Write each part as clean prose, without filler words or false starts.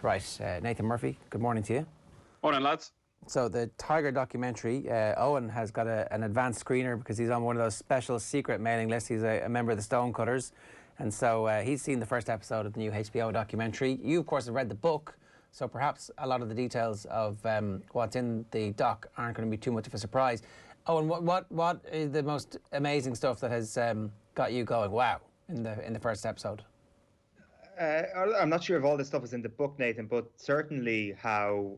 Right, Nathan Murphy, good morning to you. Morning, lads. So the Tiger documentary, Owen has got an advanced screener because he's on one of those special secret mailing lists. He's a member of the Stonecutters. And so he's seen the first episode of the new HBO documentary. You, of course, have read the book, so perhaps a lot of the details of what's in the doc aren't going to be too much of a surprise. Owen, what is the most amazing stuff that has got you going, wow, in the first episode? I'm not sure if all this stuff is in the book, Nathan, but certainly how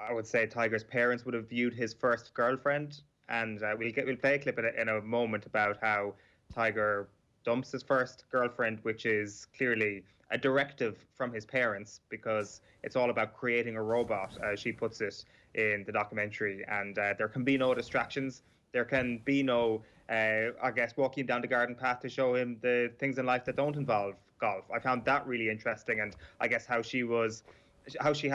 I would say Tiger's parents would have viewed his first girlfriend. And we'll play a clip in a moment about how Tiger dumps his first girlfriend, which is clearly a directive from his parents because it's all about creating a robot, as she puts it in the documentary. And there can be no distractions. There can be no, I guess, walking down the garden path to show him the things in life that don't involve golf. I found that really interesting, and I guess how she has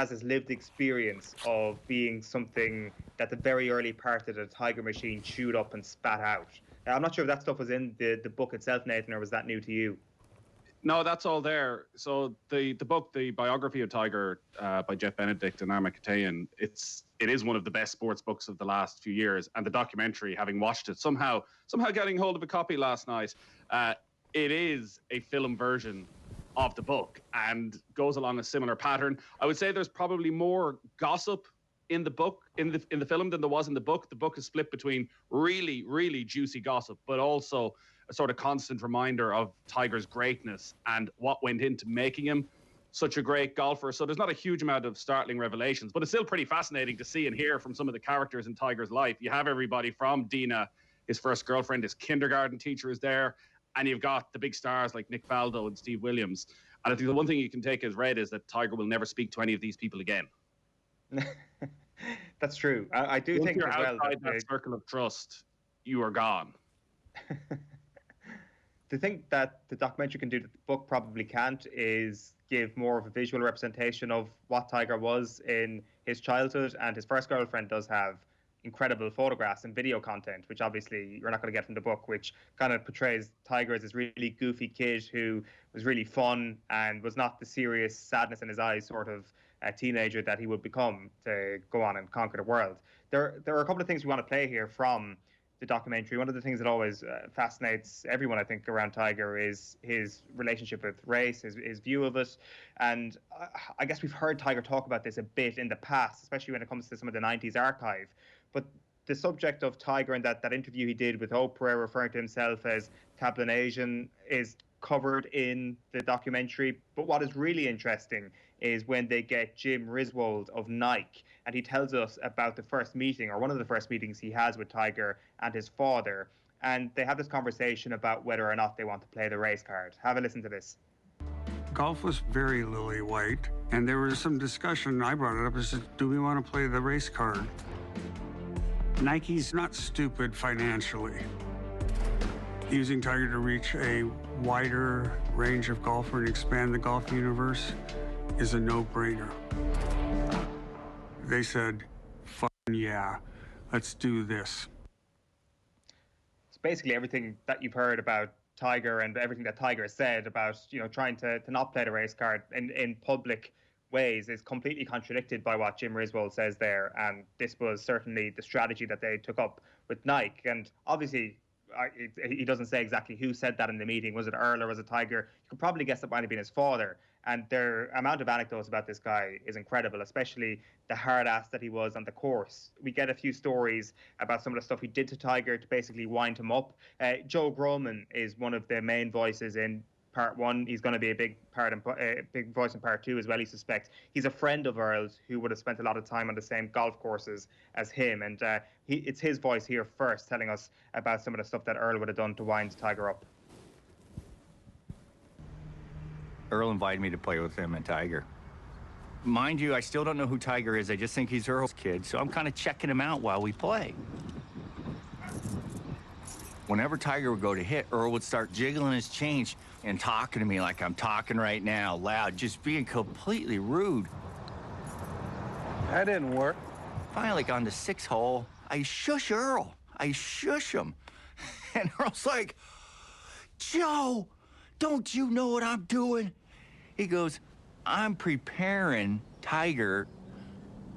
this lived experience of being something that the very early part of the Tiger machine chewed up and spat out. I'm not sure if that stuff was in the book itself, Nathan, or was that new to you? No, that's all there. So the book, the biography of Tiger by Jeff Benedict and Arma Katayan, it is one of the best sports books of the last few years. And the documentary, having watched it, somehow getting hold of a copy last night, it is a film version of the book and goes along a similar pattern. I would say there's probably more gossip in the book, in the film than there was in the book. The book is split between really, really juicy gossip, but also a sort of constant reminder of Tiger's greatness and what went into making him such a great golfer. So there's not a huge amount of startling revelations, but it's still pretty fascinating to see and hear from some of the characters in Tiger's life. You have everybody from Dina, his first girlfriend, his kindergarten teacher is there, and you've got the big stars like Nick Faldo and Steve Williams. And I think the one thing you can take as read is that Tiger will never speak to any of these people again. That's true. I do think you're as well outside that circle of trust, you are gone. The thing that the documentary can do that the book probably can't is give more of a visual representation of what Tiger was in his childhood, and his first girlfriend does have incredible photographs and video content, which obviously you're not going to get from the book, which kind of portrays Tiger as this really goofy kid who was really fun and was not the serious sadness in his eyes sort of teenager that he would become to go on and conquer the world. There are a couple of things we want to play here from the documentary. One of the things that always fascinates everyone, I think, around Tiger is his relationship with race, his view of it. And I guess we've heard Tiger talk about this a bit in the past, especially when it comes to some of the 90s archive. But the subject of Tiger and that interview he did with Oprah, referring to himself as Tablinasian, is covered in the documentary. But what is really interesting is when they get Jim Riswold of Nike, and he tells us about the first meeting, or one of the first meetings he has with Tiger and his father, and they have this conversation about whether or not they want to play the race card. Have a listen to this. Golf was very lily white, and there was some discussion. I brought it up. I said, do we want to play the race card? Nike's not stupid financially. Using Tiger to reach a wider range of golfer and expand the golf universe is a no-brainer. They said, yeah, let's do this. It's basically everything that you've heard about Tiger and everything that Tiger has said about, trying to not play the race card in public ways is completely contradicted by what Jim Riswold says there. And this was certainly the strategy that they took up with Nike. And obviously, he doesn't say exactly who said that in the meeting. Was it Earl or was it Tiger? You could probably guess it might have been his father. And their amount of anecdotes about this guy is incredible, especially the hard ass that he was on the course. We get a few stories about some of the stuff he did to Tiger to basically wind him up. Joe Groman is one of the main voices in part one. He's going to be a big voice in part two as well, he suspects. He's a friend of Earl's who would have spent a lot of time on the same golf courses as him. And it's his voice here first telling us about some of the stuff that Earl would have done to wind Tiger up. Earl invited me to play with him and Tiger. Mind you, I still don't know who Tiger is. I just think he's Earl's kid, so I'm kind of checking him out while we play. Whenever Tiger would go to hit, Earl would start jiggling his change and talking to me like I'm talking right now, loud, just being completely rude. That didn't work. Finally, on the sixth hole, I shush Earl. I shush him. And Earl's like, Joe, don't you know what I'm doing? He goes, I'm preparing Tiger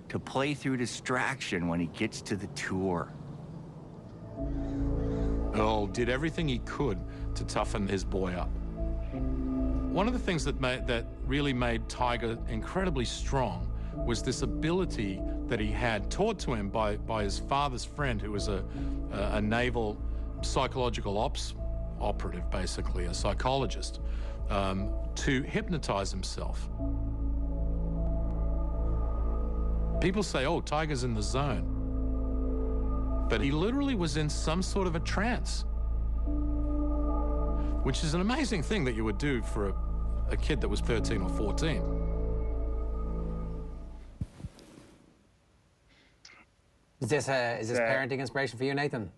to play through distraction when he gets to the tour. Earl did everything he could to toughen his boy up. One of the things that really made Tiger incredibly strong was this ability that he had, taught to him by his father's friend, who was a naval psychological ops operative, basically, a psychologist, to hypnotize himself. People say, oh, Tiger's in the zone. But he literally was in some sort of a trance, which is an amazing thing that you would do for a kid that was 13 or 14. Is this parenting inspiration for you, Nathan?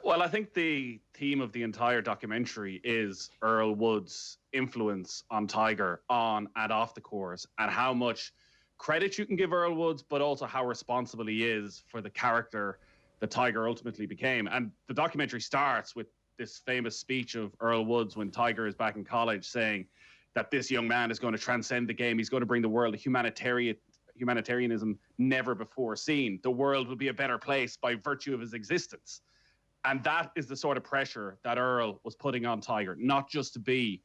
Well, I think the theme of the entire documentary is Earl Wood's influence on Tiger on and off the course, and how much credit you can give Earl Woods, but also how responsible he is for the character that Tiger ultimately became. And the documentary starts with this famous speech of Earl Woods when Tiger is back in college, saying that this young man is going to transcend the game. He's going to bring the world a humanitarianism never before seen. The world will be a better place by virtue of his existence. And that is the sort of pressure that Earl was putting on Tiger, not just to be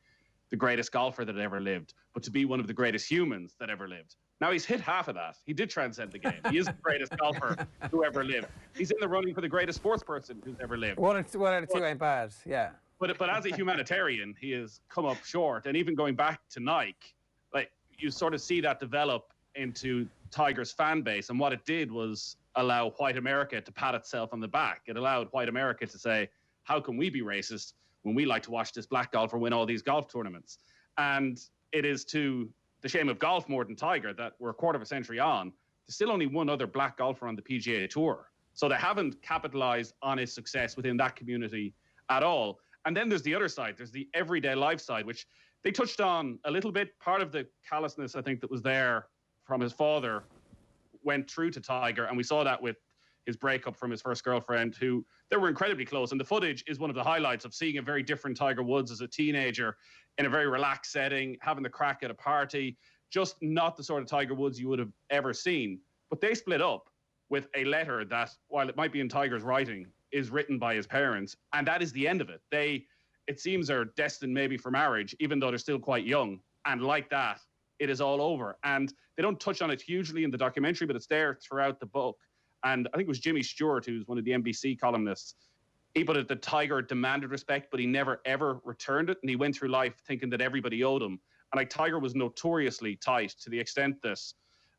the greatest golfer that ever lived, but to be one of the greatest humans that ever lived. Now, he's hit half of that. He did transcend the game. He is the greatest golfer who ever lived. He's in the running for the greatest sports person who's ever lived. One out of two ain't bad, yeah. But as a humanitarian, he has come up short. And even going back to Nike, like, you sort of see that develop into Tiger's fan base. And what it did was allow white America to pat itself on the back. It allowed white America to say, how can we be racist when we like to watch this black golfer win all these golf tournaments? And it is to the shame of golf more than Tiger that we're a quarter of a century on. There's still only one other black golfer on the PGA Tour. So they haven't capitalized on his success within that community at all. And then there's the other side. There's the everyday life side, which they touched on a little bit. Part of the callousness, I think, that was there from his father went through to Tiger. And we saw that with his breakup from his first girlfriend, who they were incredibly close. And the footage is one of the highlights of seeing a very different Tiger Woods as a teenager in a very relaxed setting, having the crack at a party, just not the sort of Tiger Woods you would have ever seen. But they split up with a letter that, while it might be in Tiger's writing, is written by his parents. And that is the end of it. They, it seems, are destined maybe for marriage, even though they're still quite young. And like that, it is all over. And they don't touch on it hugely in the documentary, but it's there throughout the book. And I think it was Jimmy Stewart, who's one of the NBC columnists. He put it that Tiger demanded respect, but he never, ever returned it. And he went through life thinking that everybody owed him. And like, Tiger was notoriously tight, to the extent that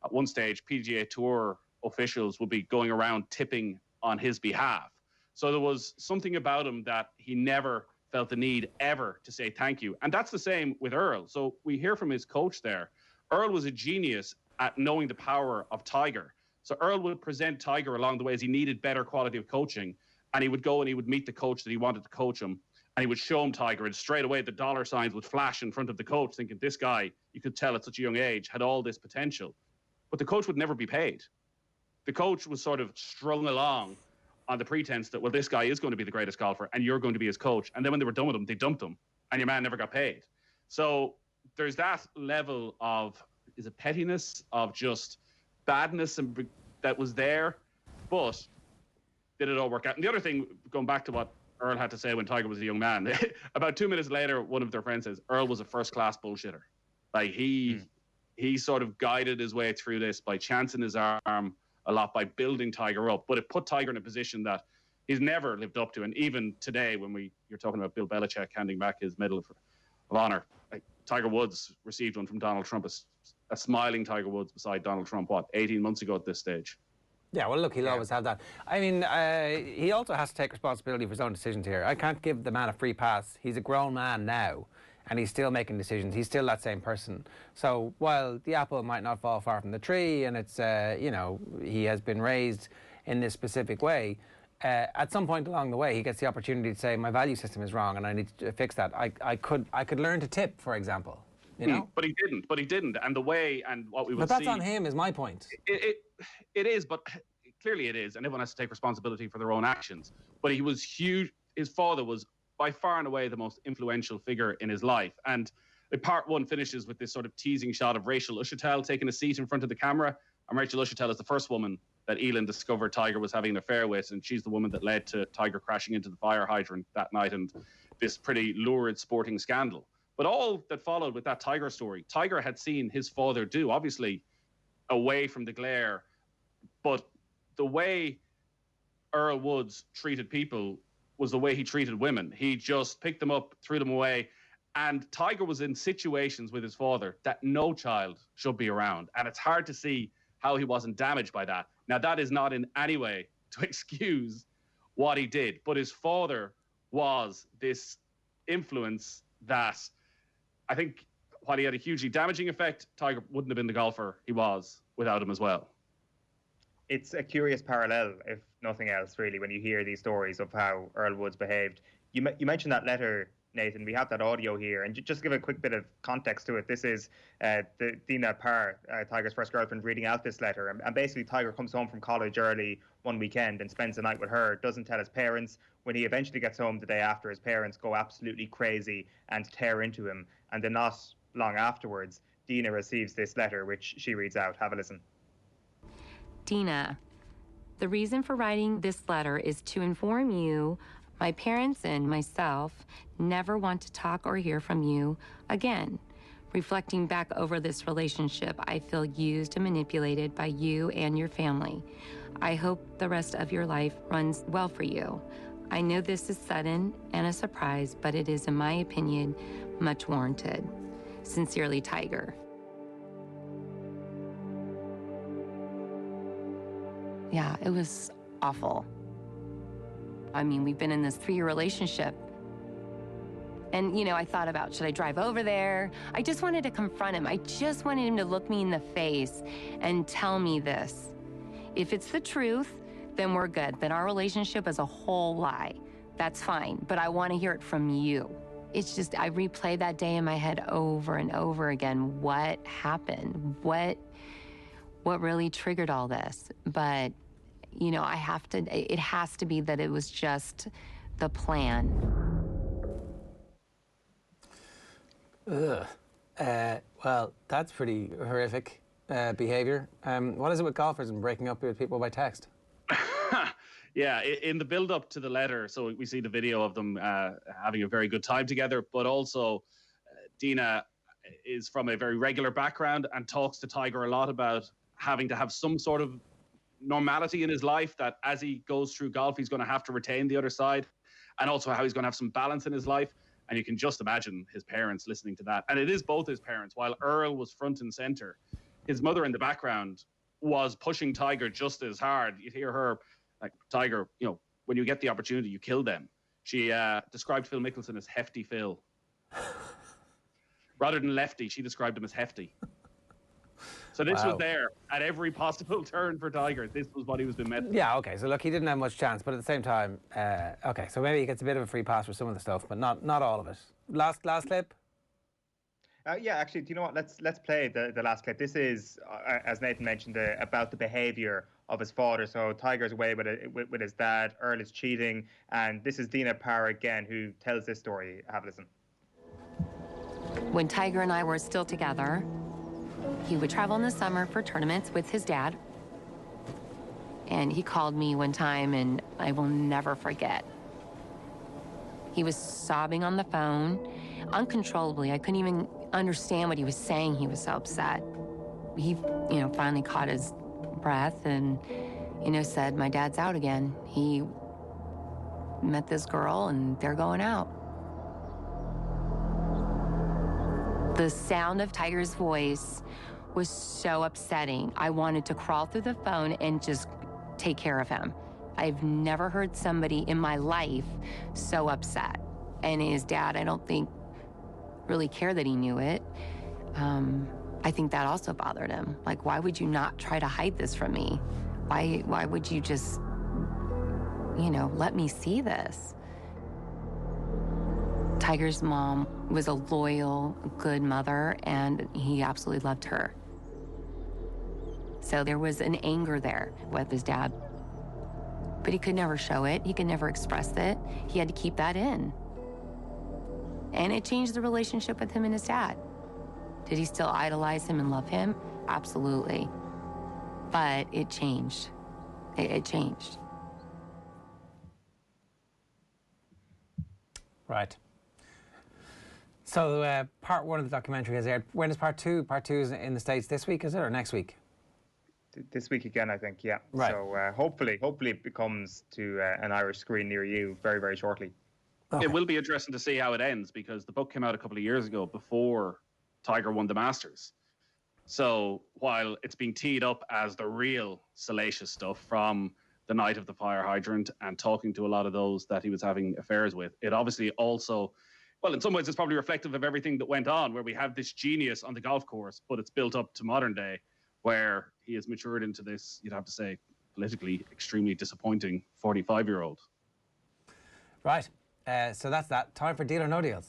at one stage, PGA Tour officials would be going around tipping on his behalf. So there was something about him that he never felt the need ever to say thank you. And that's the same with Earl. So we hear from his coach there. Earl was a genius at knowing the power of Tiger. So Earl would present Tiger along the way as he needed better quality of coaching. And he would go and he would meet the coach that he wanted to coach him. And he would show him Tiger. And straight away, the dollar signs would flash in front of the coach, thinking this guy, you could tell at such a young age, had all this potential. But the coach would never be paid. The coach was sort of strung along on the pretense that, well, this guy is going to be the greatest golfer and you're going to be his coach. And then when they were done with him, they dumped him and your man never got paid. So there's that level of, is it pettiness, of just badness and that was there, but did it all work out? And the other thing, going back to what Earl had to say when Tiger was a young man, about 2 minutes later, one of their friends says, Earl was a first-class bullshitter. Like, he sort of guided his way through this by chancing his arm a lot, by building Tiger up. But it put Tiger in a position that he's never lived up to. And even today, when you're talking about Bill Belichick handing back his Medal of Honor, like, Tiger Woods received one from Donald Trump, a smiling Tiger Woods beside Donald Trump, 18 months ago at this stage. Yeah, well, look, he'll always have that. I mean, he also has to take responsibility for his own decisions here. I can't give the man a free pass. He's a grown man now, and he's still making decisions. He's still that same person. So while the apple might not fall far from the tree, and it's, you know, he has been raised in this specific way, at some point along the way, he gets the opportunity to say, my value system is wrong, and I need to fix that. I could learn to tip, for example. You know? But he didn't. And the way, and what we will see... But that's on him, is my point. It is, but clearly it is. And everyone has to take responsibility for their own actions. But he was huge. His father was by far and away the most influential figure in his life. And Part one finishes with this sort of teasing shot of Rachel Uschitel taking a seat in front of the camera. And Rachel Uschitel is the first woman that Elin discovered Tiger was having an affair with, and she's the woman that led to Tiger crashing into the fire hydrant that night and this pretty lurid sporting scandal. But all that followed with that Tiger story, Tiger had seen his father do, obviously away from the glare, but the way Earl Woods treated people was the way he treated women. He just picked them up, threw them away, and Tiger was in situations with his father that no child should be around. And it's hard to see how he wasn't damaged by that. Now, that is not in any way to excuse what he did, but his father was this influence that I think, while he had a hugely damaging effect, Tiger wouldn't have been the golfer he was without him as well. It's a curious parallel, if nothing else, really, when you hear these stories of how Earl Woods behaved. You mentioned that letter, Nathan. We have that audio here, and just give a quick bit of context to it. This is Dina Parr, Tiger's first girlfriend, reading out this letter. And basically, Tiger comes home from college early one weekend and spends the night with her, doesn't tell his parents. When he eventually gets home the day after, his parents go absolutely crazy and tear into him. And then not long afterwards, Dina receives this letter, which she reads out. Have a listen. Dina, the reason for writing this letter is to inform you my parents and myself never want to talk or hear from you again. Reflecting back over this relationship, I feel used and manipulated by you and your family. I hope the rest of your life runs well for you. I know this is sudden and a surprise, but it is, in my opinion, much warranted. Sincerely, Tiger. Yeah, it was awful. I mean, we've been in this 3-year relationship. And, you know, I thought about, should I drive over there? I just wanted to confront him. I just wanted him to look me in the face and tell me this. If it's the truth, then we're good. Then our relationship is a whole lie. That's fine. But I want to hear it from you. It's just, I replay that day in my head over and over again. What happened? What really triggered all this? But, you know, it has to be that it was just the plan. Ugh. Well, that's pretty horrific behavior. What is it with golfers and breaking up with people by text? Yeah, in the build-up to the letter, so we see the video of them having a very good time together, but also Dina is from a very regular background and talks to Tiger a lot about having to have some sort of normality in his life, that as he goes through golf, he's going to have to retain the other side, and also how he's going to have some balance in his life. And you can just imagine his parents listening to that. And it is both his parents. While Earl was front and center, his mother in the background was pushing Tiger just as hard. You'd hear her, like, Tiger, you know, when you get the opportunity, you kill them. She described Phil Mickelson as Hefty Phil. Rather than Lefty, she described him as Hefty. So this was there at every possible turn for Tiger. This was what he was being met with. Yeah, okay. So look, he didn't have much chance, but at the same time, okay. So maybe he gets a bit of a free pass for some of the stuff, but not all of it. Last clip. Yeah, actually, do you know what? Let's play the last clip. This is, as Nathan mentioned, about the behaviour of his father. So Tiger's away with his dad. Earl is cheating, and this is Dina Parr again, who tells this story. Have a listen. When Tiger and I were still together, he would travel in the summer for tournaments with his dad. And he called me one time, and I will never forget. He was sobbing on the phone, uncontrollably. I couldn't even understand what he was saying. He was so upset. He, finally caught his breath and, said, "My dad's out again. He met this girl, and they're going out." The sound of Tiger's voice was so upsetting. I wanted to crawl through the phone and just take care of him. I've never heard somebody in my life so upset. And his dad, I don't think, really cared that he knew it. I think that also bothered him. Like, why would you not try to hide this from me? Why would you just, let me see this? Tiger's mom was a loyal, good mother, and he absolutely loved her. So there was an anger there with his dad. But he could never show it. He could never express it. He had to keep that in. And it changed the relationship with him and his dad. Did he still idolize him and love him? Absolutely. But it changed. It changed. Right. So part one of the documentary has aired. When is part two? Part two is in the States this week, is it, or next week? This week again, I think, yeah. Right. So hopefully it becomes to an Irish screen near you very, very shortly. Okay. It will be interesting to see how it ends, because the book came out a couple of years ago before Tiger won the Masters. So while it's being teed up as the real salacious stuff from the night of the fire hydrant and talking to a lot of those that he was having affairs with, it obviously also, well, in some ways it's probably reflective of everything that went on, where we have this genius on the golf course, but it's built up to modern day, where he has matured into this, you'd have to say, politically extremely disappointing 45-year-old. Right. So that's that. Time for Deal or No Deals.